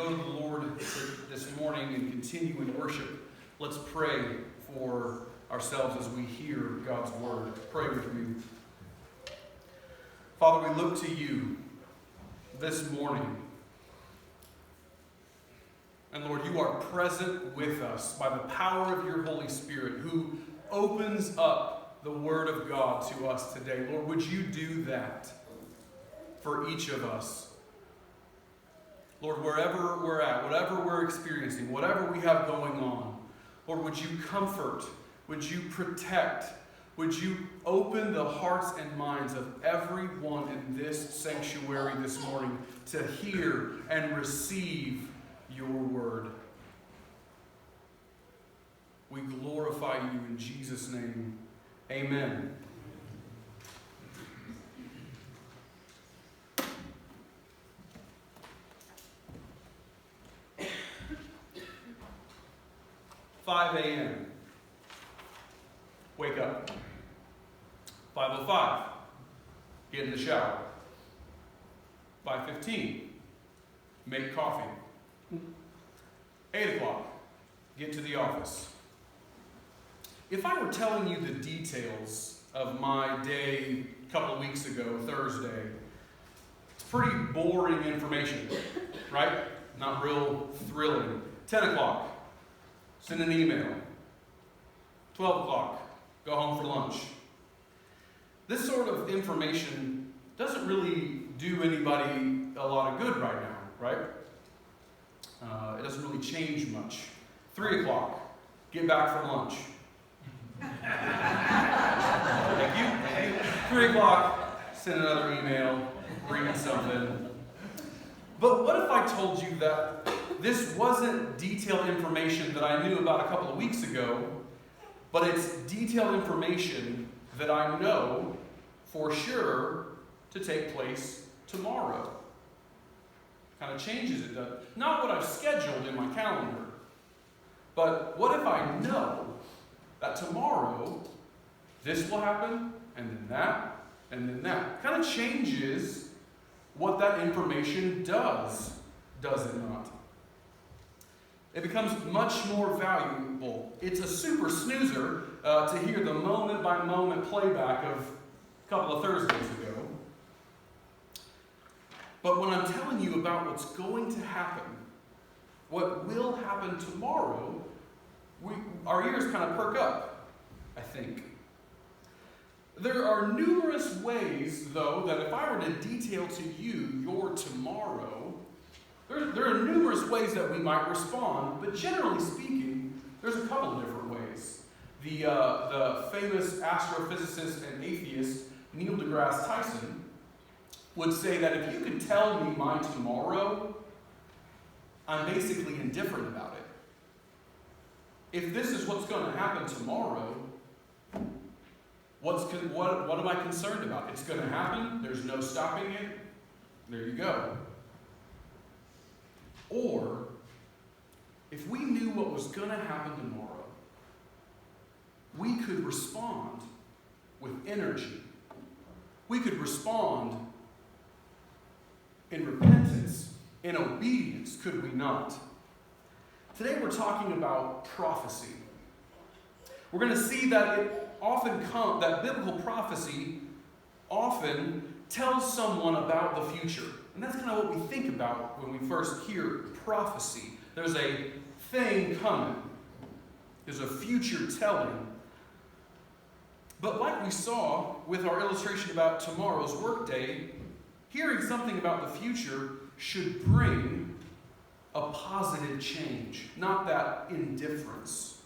go to the Lord this morning and continue in worship, let's pray for ourselves as we hear God's word. Pray with me. Father, we look to you this morning. And Lord, you are present with us by the power of your Holy Spirit, who opens up the word of God to us today. Lord, would you do that for each of us? Lord, wherever we're at, whatever we're experiencing, whatever we have going on, Lord, would you comfort, would you protect, would you open the hearts and minds of everyone in this sanctuary this morning to hear and receive your word. We glorify you in Jesus' name. Amen. "5 a.m. Wake up. 5:05. Get in the shower. 5:15. Make coffee. 8 o'clock. Get to the office." If I were telling you the details of my day a couple of weeks ago, Thursday, it's pretty boring information, right? Not real thrilling. 10 o'clock. Send an email. 12 o'clock. Go home for lunch. This sort of information doesn't really do anybody a lot of good right now, right? It doesn't really change much. 3 o'clock. Get back from lunch. Thank you. 3 o'clock. Send another email. Bring in something. But what if I told you that this wasn't detailed information that I knew about a couple of weeks ago, but it's detailed information that I know for sure to take place tomorrow? Kind of changes it, doesn't it? Not what I've scheduled in my calendar, but what if I know that tomorrow this will happen, and then that, and then that? Kind of changes what that information does it not? It becomes much more valuable. It's a super snoozer to hear the moment-by-moment playback of a couple of Thursdays ago. But when I'm telling you about what's going to happen, what will happen tomorrow, our ears kind of perk up, I think. There are numerous ways, though, that if I were to detail to you your tomorrow, there are numerous ways that we might respond, but generally speaking, there's a couple of different ways. The famous astrophysicist and atheist Neil deGrasse Tyson would say that if you could tell me my tomorrow, I'm basically indifferent about it. If this is what's going to happen tomorrow, what am I concerned about? It's going to happen. There's no stopping it. There you go. Or, if we knew what was going to happen tomorrow, we could respond with energy. We could respond in repentance, in obedience, could we not? Today we're talking about prophecy. We're going to see that that biblical prophecy often tells someone about the future. And that's kind of what we think about when we first hear prophecy. There's a thing coming. There's a future telling. But like we saw with our illustration about tomorrow's workday, hearing something about the future should bring a positive change, not that indifference.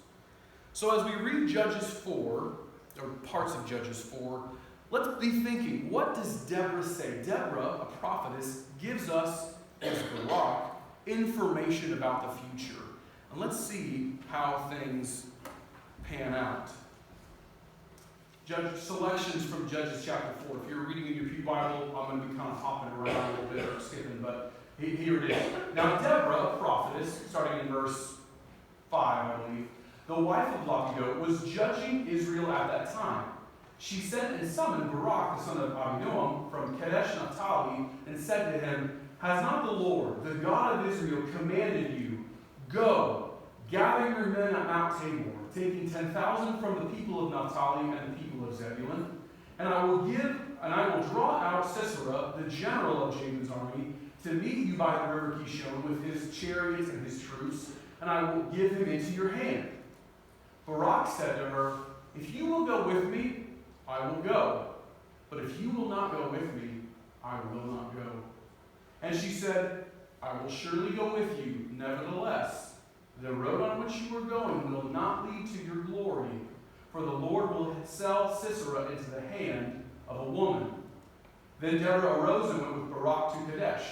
So as we read Judges 4, or parts of Judges 4, let's be thinking, what does Deborah say? Deborah, a prophetess, gives us, as Barak, information about the future. And let's see how things pan out. Selections from Judges chapter 4. If you're reading in your Pew Bible, I'm going to be kind of hopping around a little bit or skipping, but here it is. Now Deborah, a prophetess, starting in verse 5, I believe, the wife of Lappido, was judging Israel at that time. She sent and summoned Barak, the son of Abinoam, from Kadesh Naphtali, and said to him, has not the Lord, the God of Israel, commanded you, go, gather your men at Mount Tabor, taking 10,000 from the people of Naphtali and the people of Zebulun, and I will draw out Sisera, the general of Jabin's army, to meet you by the river Kishon with his chariots and his troops, and I will give him into your hand. Barak said to her, if you will go with me, I will go. But if you will not go with me, I will not go. And she said, I will surely go with you. Nevertheless, the road on which you are going will not lead to your glory, for the Lord will sell Sisera into the hand of a woman. Then Deborah arose and went with Barak to Kadesh.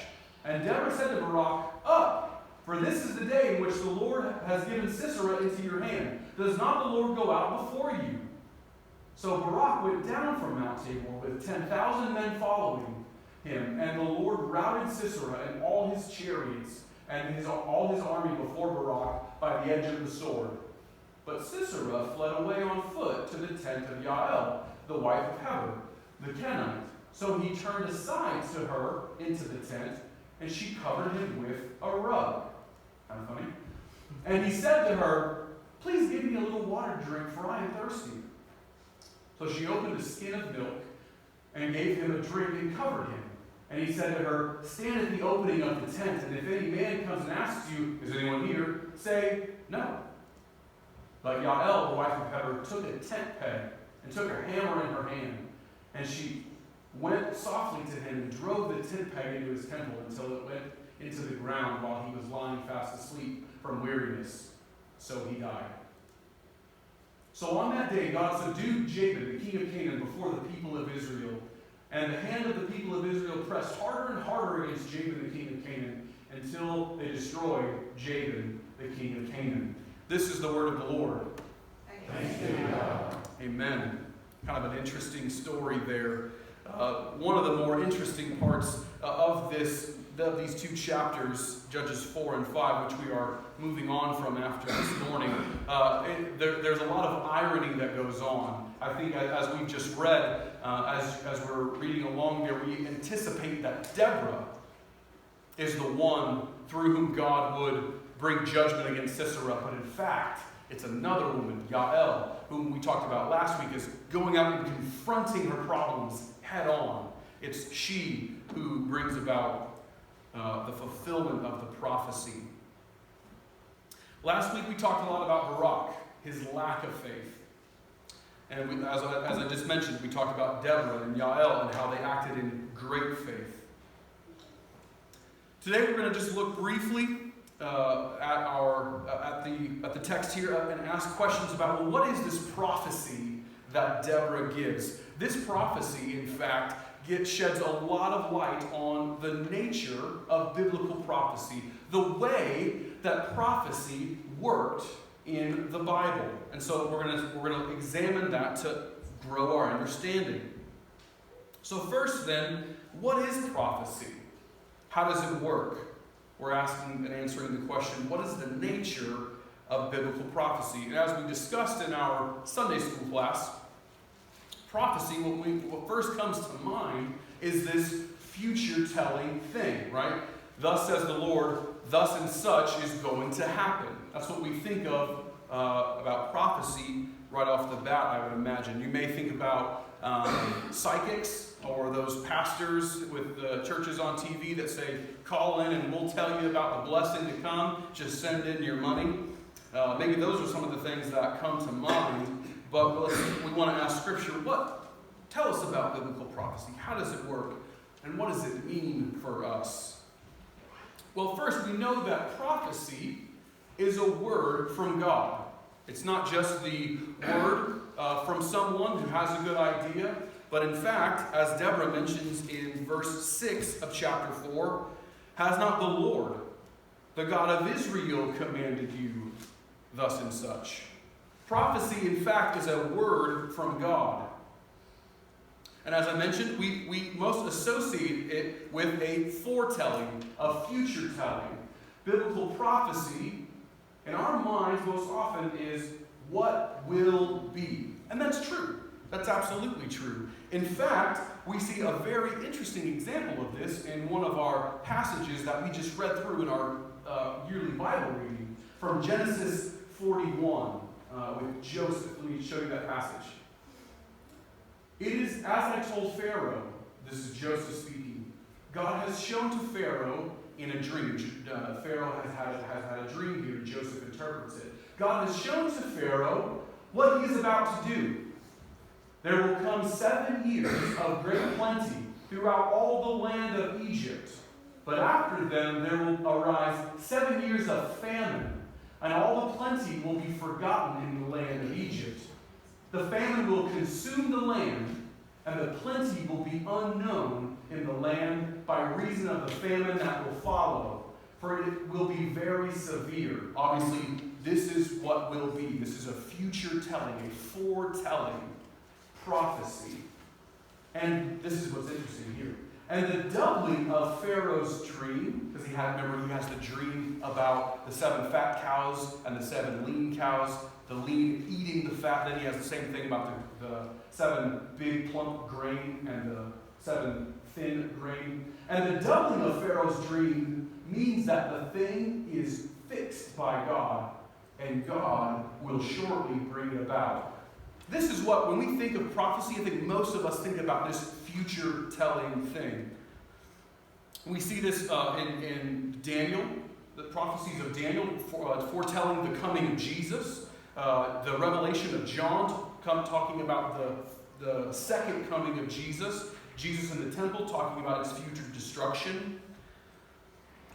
And Deborah said to Barak, up, for this is the day in which the Lord has given Sisera into your hand. Does not the Lord go out before you? So Barak went down from Mount Tabor with 10,000 men following him, and the Lord routed Sisera and all his chariots and all his army before Barak by the edge of the sword. But Sisera fled away on foot to the tent of Jael, the wife of Heber, the Kenite. So he turned aside to her into the tent, and she covered him with a rug. Kind of funny. And he said to her, please give me a little water to drink, for I am thirsty. So she opened a skin of milk and gave him a drink and covered him. And he said to her, stand at the opening of the tent, and if any man comes and asks you, is anyone here? Say, no. But Jael, the wife of Heber, took a tent peg and took a hammer in her hand. And she went softly to him and drove the tent peg into his temple until it went into the ground while he was lying fast asleep from weariness. So he died. So on that day, God subdued Jabin, the king of Canaan, before the people of Israel. And the hand of the people of Israel pressed harder and harder against Jabin, the king of Canaan, until they destroyed Jabin, the king of Canaan. This is the word of the Lord. Thanks be to God. Amen. Kind of an interesting story there. One of the more interesting parts of these two chapters, Judges 4 and 5, which we are moving on from after this morning, there's a lot of irony that goes on. I think as we've just read, as we're reading along there, we anticipate that Deborah is the one through whom God would bring judgment against Sisera, but in fact, it's another woman, Jael, whom we talked about last week, is going out and confronting her problems head on. It's she who brings about the fulfillment of the prophecy. Last week we talked a lot about Barak, his lack of faith. And as I just mentioned, we talked about Deborah and Jael and how they acted in great faith. Today we're going to just look briefly at the text here and ask questions about, well, what is this prophecy that Deborah gives? This prophecy, in fact, sheds a lot of light on the nature of biblical prophecy, the way that prophecy worked in the Bible. And so we're going to examine that to grow our understanding. So first then, what is prophecy? How does it work? We're asking and answering the question, what is the nature of biblical prophecy? And as we discussed in our Sunday school class, prophecy, what first comes to mind is this future-telling thing, right? Thus says the Lord, thus and such is going to happen. That's what we think of about prophecy right off the bat, I would imagine. You may think about psychics or those pastors with churches on TV that say, call in and we'll tell you about the blessing to come. Just send in your money. Maybe those are some of the things that come to mind. But we want to ask Scripture, tell us about biblical prophecy. How does it work? And what does it mean for us? Well, first, we know that prophecy is a word from God. It's not just the word from someone who has a good idea, but in fact, as Deborah mentions in verse 6 of chapter 4, has not the Lord, the God of Israel, commanded you thus and such? Prophecy, in fact, is a word from God. And as I mentioned, we most associate it with a foretelling, a future telling. Biblical prophecy, in our minds, most often is what will be. And that's true. That's absolutely true. In fact, we see a very interesting example of this in one of our passages that we just read through in our yearly Bible reading from Genesis 41 with Joseph. Let me show you that passage. It is as I told Pharaoh, this is Joseph speaking, God has shown to Pharaoh in a dream. Pharaoh has had a dream here. Joseph interprets it. God has shown to Pharaoh what he is about to do. There will come 7 years of great plenty throughout all the land of Egypt. But after them there will arise 7 years of famine, and all the plenty will be forgotten in the land of Egypt. The famine will consume the land, and the plenty will be unknown in the land by reason of the famine that will follow, for it will be very severe. Obviously, this is what will be. This is a future telling, a foretelling prophecy. And this is what's interesting here. And the doubling of Pharaoh's dream, because he has the dream about the 7 fat cows and the 7 lean cows, the lean eating the fat. Then he has the same thing about the 7 big plump grain and the 7 thin grain. And the doubling of Pharaoh's dream means that the thing is fixed by God, and God will shortly bring it about. This is what, when we think of prophecy, I think most of us think about this future-telling thing. We see this in Daniel, the prophecies of Daniel, foretelling the coming of Jesus. The revelation of John, talking about the second coming of Jesus. Jesus in the temple, talking about his future destruction.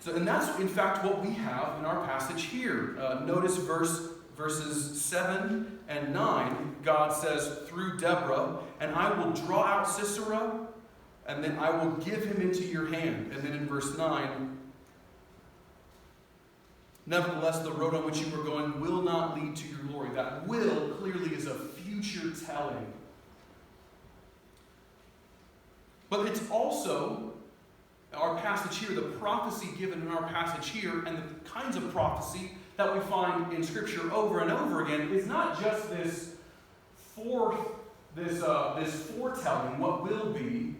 And that's, in fact, what we have in our passage here. Notice verses 7 and 9, God says through Deborah, and I will draw out Sisera, and then I will give him into your hand. And then in verse 9, nevertheless, the road on which you are going will not lead to your glory. That will clearly is a future telling. But it's also our passage here, the prophecy given in our passage here, and the kinds of prophecy that we find in Scripture over and over again is not just this foretelling, what will be,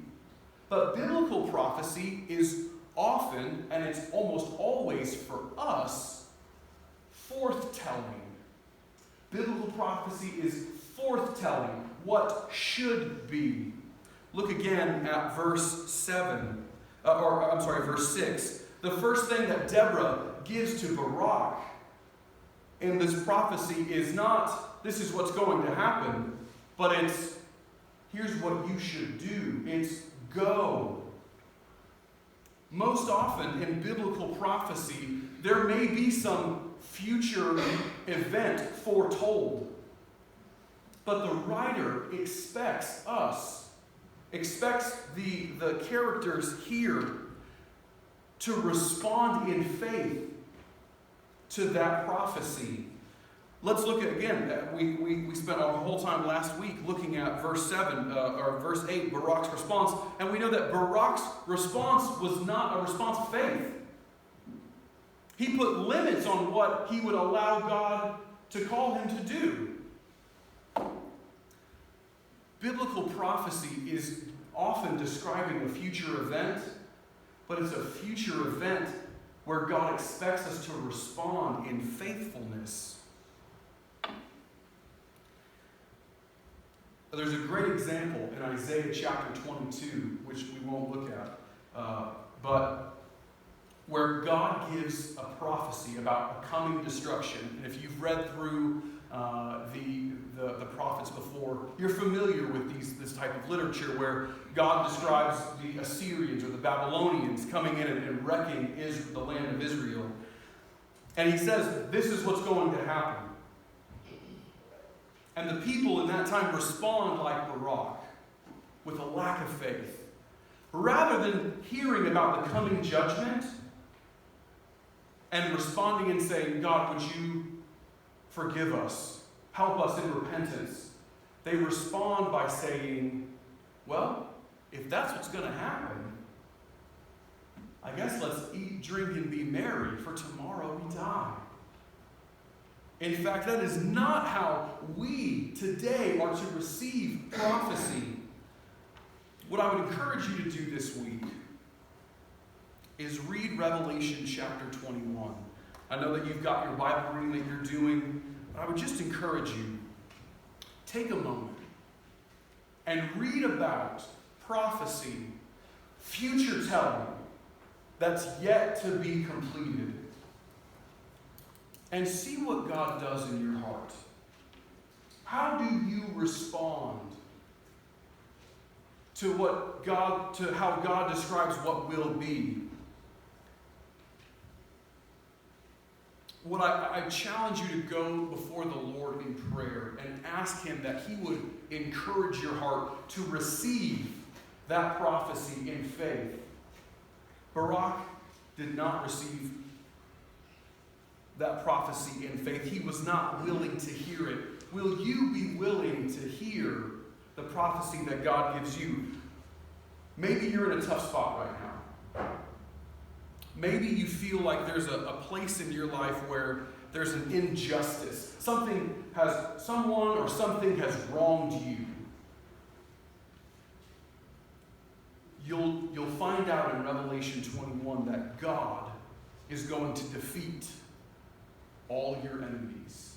but biblical prophecy is often, and it's almost always for us, forthtelling. Biblical prophecy is forthtelling what should be. Look again at verse 6. The first thing that Deborah gives to Barak in this prophecy is not, this is what's going to happen, but it's, here's what you should do. It's go. Most often in biblical prophecy, there may be some future event foretold, but the writer expects the characters here to respond in faith to that prophecy. Let's look at, again, we spent our whole time last week looking at verse 7, or verse 8, Barak's response, and we know that Barak's response was not a response of faith. He put limits on what he would allow God to call him to do. Biblical prophecy is often describing a future event, but it's a future event where God expects us to respond in faithfulness. There's a great example in Isaiah chapter 22, which we won't look at, but where God gives a prophecy about a coming destruction. And if you've read through the prophets before, you're familiar with this type of literature where God describes the Assyrians or the Babylonians coming in and wrecking the land of Israel. And he says, this is what's going to happen. And the people in that time respond like Barak, with a lack of faith. Rather than hearing about the coming judgment and responding and saying, God, would you forgive us? Help us in repentance. They respond by saying, well, if that's what's going to happen, I guess let's eat, drink, and be merry, for tomorrow we die. In fact, that is not how we today are to receive prophecy. What I would encourage you to do this week is read Revelation chapter 21. I know that you've got your Bible reading that you're doing, but I would just encourage you, take a moment and read about prophecy, future telling, that's yet to be completed. And see what God does in your heart. How do you respond to how God describes what will be? What I challenge you to go before the Lord in prayer and ask Him that He would encourage your heart to receive that prophecy in faith. Barak did not receive that prophecy in faith. He was not willing to hear it. Will you be willing to hear the prophecy that God gives you? Maybe you're in a tough spot right now. Maybe you feel like there's a place in your life where there's an injustice. Someone or something has wronged you. You'll find out in Revelation 21 that God is going to defeat all your enemies.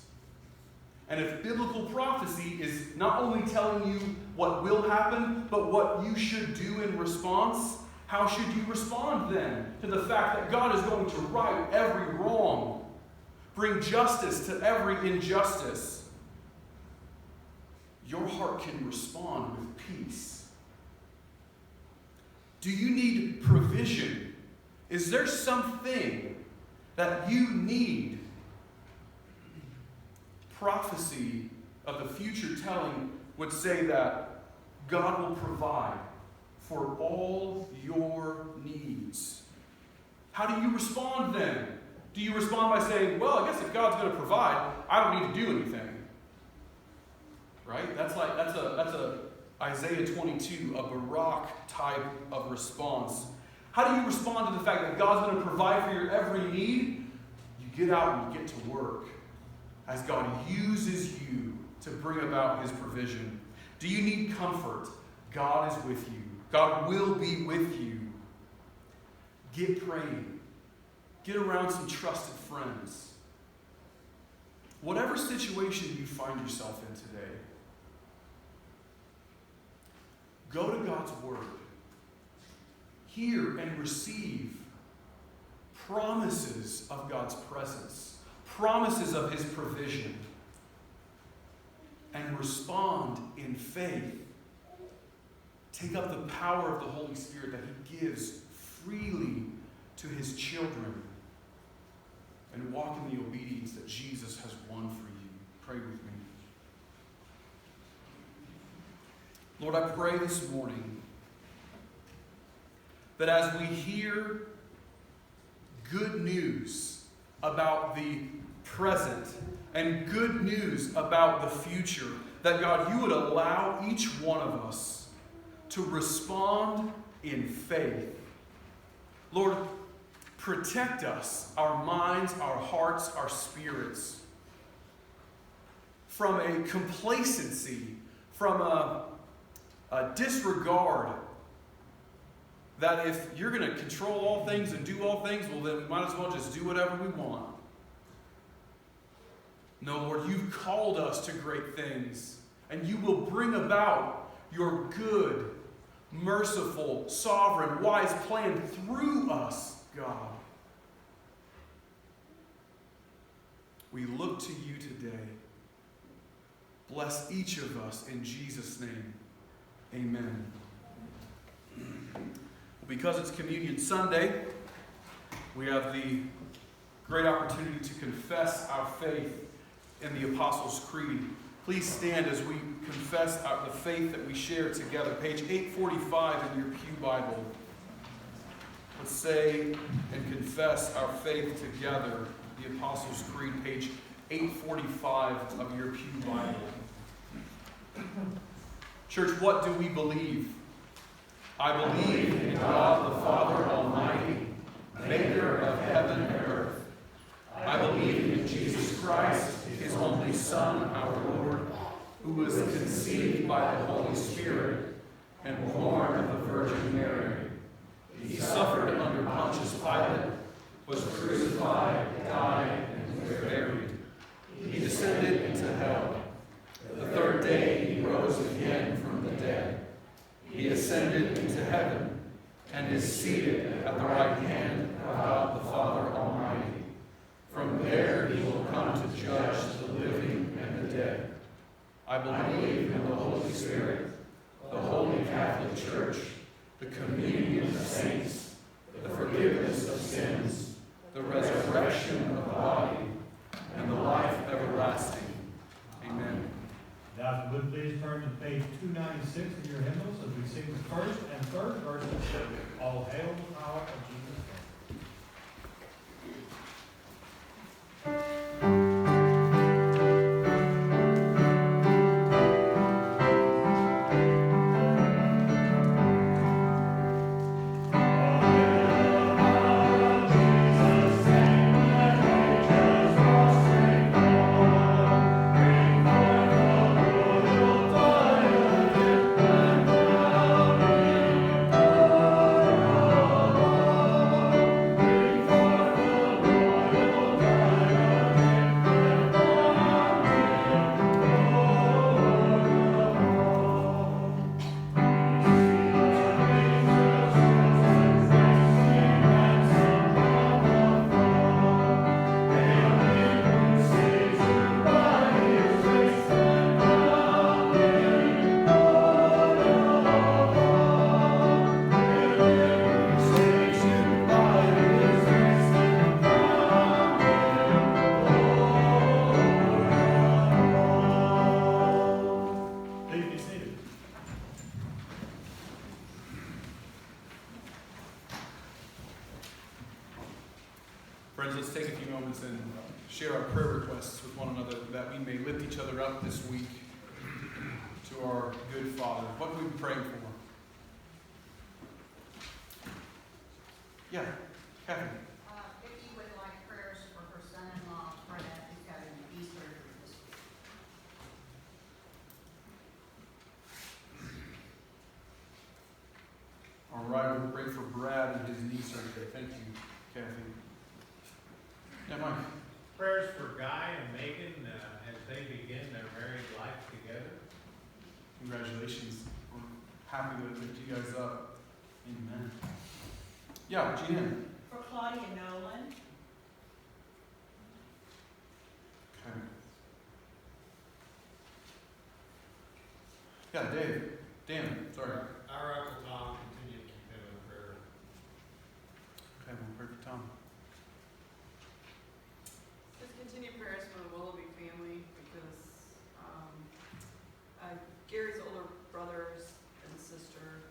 And if biblical prophecy is not only telling you what will happen, but what you should do in response, how should you respond then to the fact that God is going to right every wrong, bring justice to every injustice? Your heart can respond with peace. Do you need provision? Is there something that you need? Prophecy of the future telling would say that God will provide for all your needs. How do you respond then? Do you respond by saying, well, I guess if God's going to provide, I don't need to do anything? Right? That's a Isaiah 22, a Barak type of response. How do you respond to the fact that God's going to provide for your every need? You get out and you get to work as God uses you to bring about His provision. Do you need comfort? God is with you. God will be with you. Get praying. Get around some trusted friends. Whatever situation you find yourself in today, go to God's Word. Hear and receive promises of God's presence, promises of His provision, and respond in faith. Take up the power of the Holy Spirit that He gives freely to His children, and walk in the obedience that Jesus has won for you. Pray with me. Lord, I pray this morning that as we hear good news about the present and good news about the future, that God, you would allow each one of us to respond in faith. Lord, protect us, our minds, our hearts, our spirits, from a complacency, from a disregard that if you're going to control all things and do all things, well, then we might as well just do whatever we want. No, Lord, you've called us to great things, and you will bring about your good, merciful, sovereign, wise plan through us, God. We look to you today. Bless each of us in Jesus' name. Amen. Because it's Communion Sunday, we have the great opportunity to confess our faith in the Apostles' Creed. Please stand as we confess the faith that we share together. Page 845 in your pew Bible. Let's say and confess our faith together. The Apostles' Creed, page 845 of your pew Bible. Church, what do we believe? I believe in God the Father Almighty, maker of heaven and earth. I believe in Jesus Christ, His only Son, our Lord, who was conceived by the Holy Spirit, and born of the Virgin Mary. He suffered under Pontius Pilate, was crucified, died, and was buried. He descended into hell. The third day he rose again from the dead. He ascended into heaven and is seated at the right hand of God the Father Almighty. From there he will come to judge the living and the dead. I believe in the Holy Spirit, the Holy Catholic Church, the communion of saints, the forgiveness of sins, the resurrection of the body, and the life everlasting. Amen. Now, if you would please turn to page 296 in your hymnals as we sing the first and third verses. All hail the power of Jesus Christ. Friends, let's take a few moments and share our prayer requests with one another that we may lift each other up this week to our good Father. What are we praying for? Yeah, Kathy. Vicki would like prayers for her son-in-law, Monett, who's having knee surgery this week. All right, we'll pray for Brad and his knee surgery. Thank you, Kathy. Yeah, Mike. Prayers for Guy and Megan as they begin their married life together. Congratulations. We're happy to lift you guys up. Amen. Yeah, Jan. For Claudia Nolan, Okay. Yeah, Dave. Dan, sorry. Our Uncle Tom, continue to keep him in prayer. Okay, we'll pray for Tom. Just continue prayers for the Willoughby family because Gary's older brothers and sister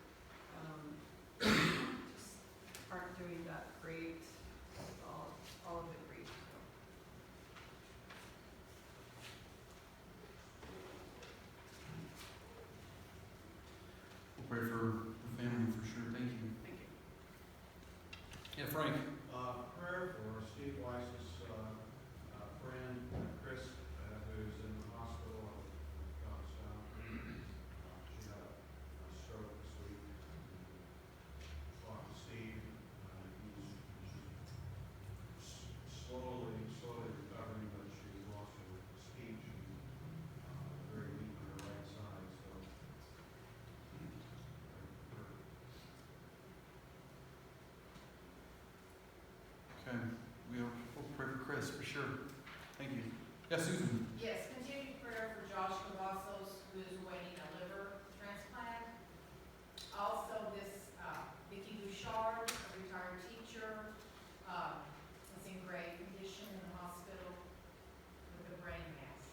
just aren't doing that great with all of the grief. So. We'll pray for the family for sure. Thank you. Thank you. Yeah, Frank. Prayer for Steve Weiss's friend, Chris, who's in the hospital in Johnstown. She had a stroke this week. Talked to Steve. He's slowly recovering, but she's lost her speech and very weak on her right side. So, Okay. We'll pray for Chris for sure. Thank you. Yeah, Susan. Yes, continued prayer for Josh Cavazos, who is awaiting a liver transplant. Also, this Vicki Bouchard, a retired teacher, is in grave condition in the hospital with a brain mass.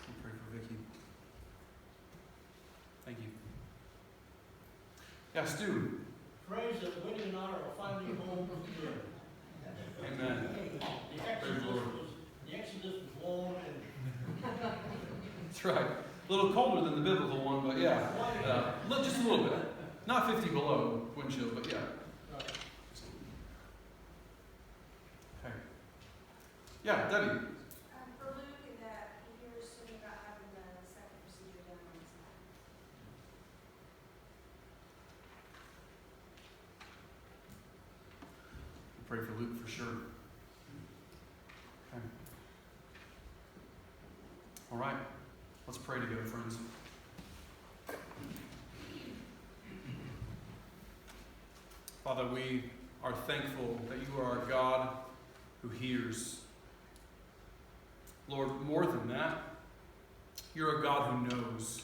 We'll pray for Vicky. Thank you. Yeah, Stu. Praise that Whitney and I are finally home from the dead. Amen. The Exodus was warm and That's right. A little colder than the biblical one, but yeah. Just a little bit. Not 50 below wind chill, but yeah. Okay. Yeah, Debbie. For Luke, that he hears pray for Luke for sure. Okay. All right. Let's pray together, friends. Father, we are thankful that you are our God who hears. Lord, more than that, you're a God who knows.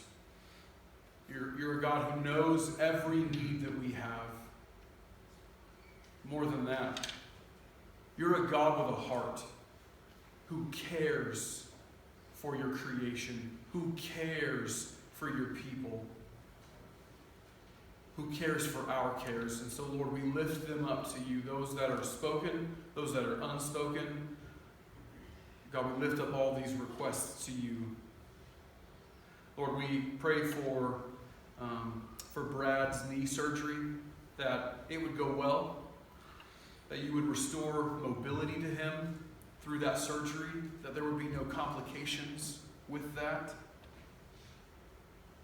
You're a God who knows every need that we have. More than that, you're a God with a heart who cares for your creation, who cares for your people, who cares for our cares. And so, Lord, we lift them up to you, those that are spoken, those that are unspoken. God, we lift up all these requests to you. Lord, we pray for Brad's knee surgery, that it would go well, that you would restore mobility to him through that surgery, that there would be no complications with that.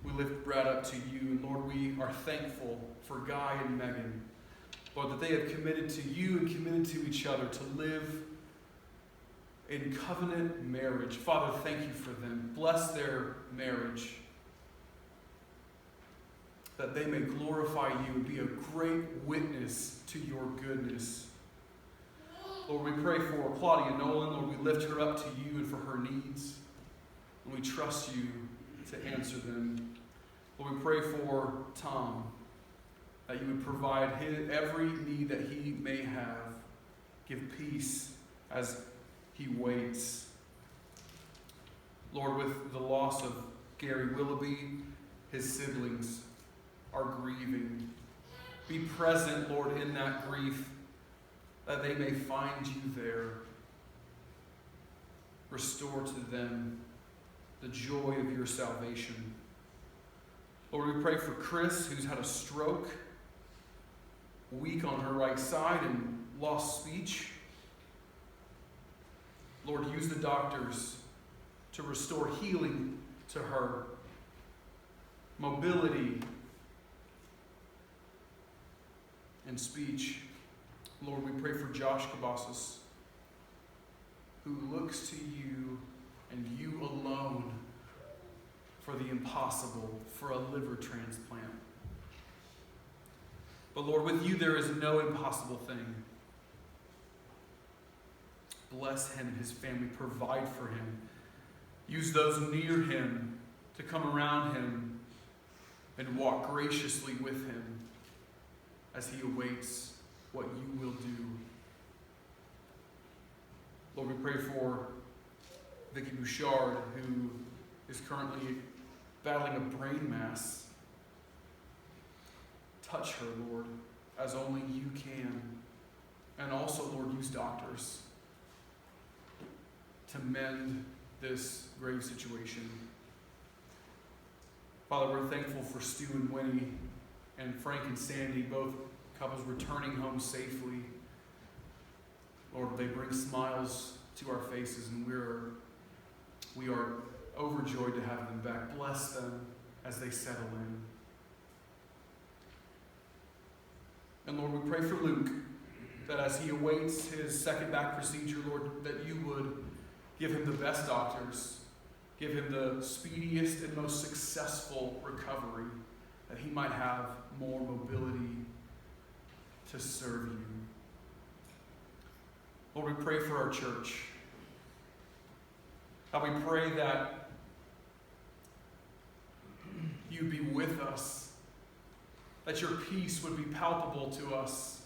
We lift Brad up to you, and Lord, we are thankful for Guy and Megan, Lord, that they have committed to you and committed to each other to live in covenant marriage. Father, thank you for them. Bless their marriage, that they may glorify you and be a great witness to your goodness. Lord, we pray for Claudia Nolan. Lord, we lift her up to you and for her needs. And we trust you to answer them. Lord, we pray for Tom, that you would provide every need that he may have. Give peace as he waits. Lord, with the loss of Gary Willoughby, his siblings are grieving. Be present, Lord, in that grief, that they may find you there. Restore to them the joy of your salvation. Lord, we pray for Chris, who's had a stroke, weak on her right side and lost speech. Lord, use the doctors to restore healing to her, mobility, and speech. Lord, we pray for Josh Kavassis, who looks to you and you alone for the impossible, for a liver transplant. But Lord, with you there is no impossible thing. Bless him and his family. Provide for him. Use those near him to come around him and walk graciously with him as he awaits what you will do. Lord, we pray for Vicky Bouchard, who is currently battling a brain mass. Touch her, Lord, as only you can. And also, Lord, use doctors to mend this grave situation. Father, we're thankful for Stu and Winnie and Frank and Sandy, both couples returning home safely. Lord, they bring smiles to our faces, and we are overjoyed to have them back. Bless them as they settle in. And Lord, we pray for Luke, that as he awaits his second back procedure, Lord, that you would give him the best doctors, give him the speediest and most successful recovery, that he might have more mobility to serve you. Lord, we pray for our church. God, we pray that you be with us, that your peace would be palpable to us,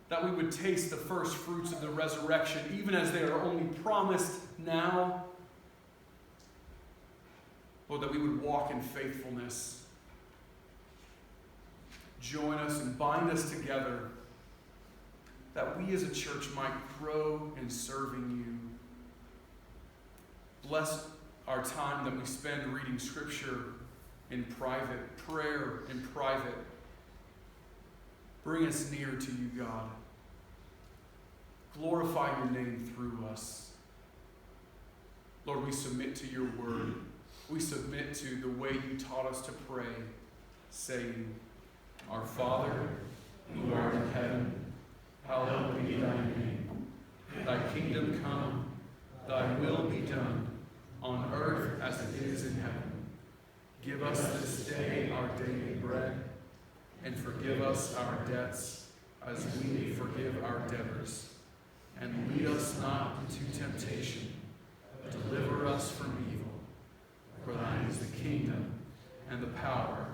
that we would taste the first fruits of the resurrection, even as they are only promised now. Lord, that we would walk in faithfulness. Join us and bind us together, that we as a church might grow in serving you. Bless our time that we spend reading Scripture in private, prayer in private. Bring us near to you, God. Glorify your name through us. Lord, we submit to your word. We submit to the way you taught us to pray, saying, Our Father, who art in heaven, will be done, on earth as it is in heaven. Give us this day our daily bread, and forgive us our debts as we forgive our debtors. And lead us not into temptation, but deliver us from evil. For thine is the kingdom, and the power,